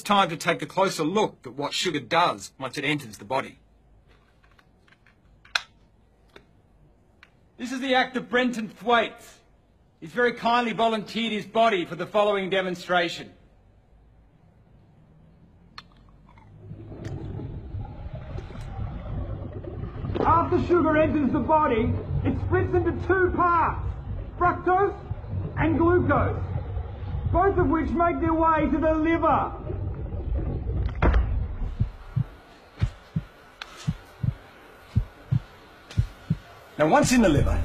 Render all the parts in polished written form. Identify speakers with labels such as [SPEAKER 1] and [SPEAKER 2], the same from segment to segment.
[SPEAKER 1] it's time to take a closer look at what sugar does once it enters the body. This is the actor Brenton Thwaites. He's very kindly volunteered his body for the following demonstration. After sugar enters the body, it splits into two parts, fructose and glucose, both of which make their way to the liver. Now, once in the liver,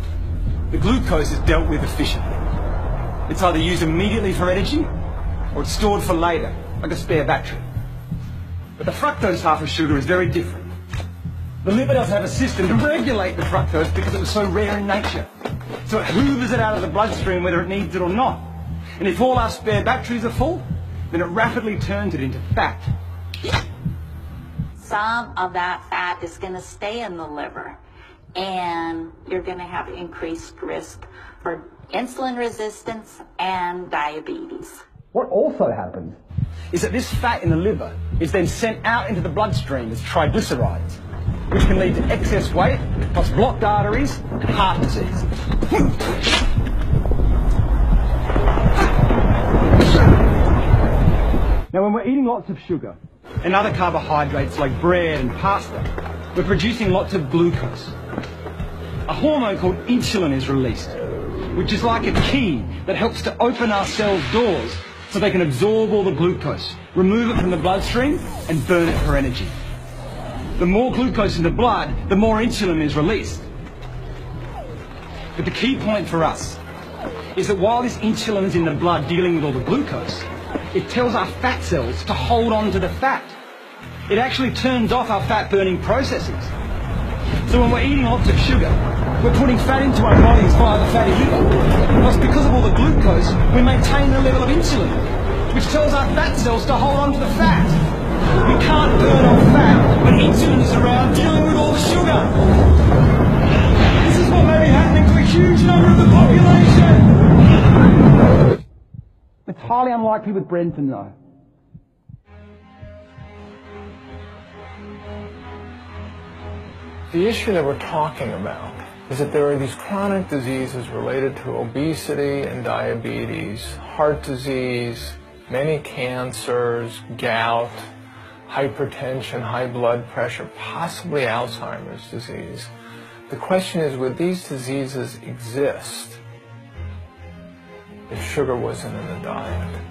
[SPEAKER 1] the glucose is dealt with efficiently. It's either used immediately for energy, or it's stored for later, like a spare battery. But the fructose half of sugar is very different. The liver doesn't have a system to regulate the fructose because it was so rare in nature. So it hoovers it out of the bloodstream whether it needs it or not. And if all our spare batteries are full, then it rapidly turns it into fat.
[SPEAKER 2] Some of that fat is going to stay in the liver, and you're going to have increased risk for insulin resistance and diabetes.
[SPEAKER 1] What also happens is that this fat in the liver is then sent out into the bloodstream as triglycerides, which can lead to excess weight, plus blocked arteries and heart disease. Now, when we're eating lots of sugar and other carbohydrates like bread and pasta, we're producing lots of glucose. A hormone called insulin is released, which is like a key that helps to open our cells' doors so they can absorb all the glucose, remove it from the bloodstream, and burn it for energy. The more glucose in the blood, the more insulin is released. But the key point for us is that while this insulin is in the blood dealing with all the glucose, it tells our fat cells to hold on to the fat. It actually turns off our fat-burning processes. So when we're eating lots of sugar, we're putting fat into our bodies via the fatty liver. Plus, because of all the glucose, we maintain the level of insulin, which tells our fat cells to hold on to the fat. We can't burn off fat when insulin is around dealing with all the sugar. This is what may be happening to a huge number of the population. It's highly unlikely with Brenton, though.
[SPEAKER 3] The issue that we're talking about is that there are these chronic diseases related to obesity and diabetes, heart disease, many cancers, gout, hypertension, high blood pressure, possibly Alzheimer's disease. The question is, would these diseases exist if sugar wasn't in the diet?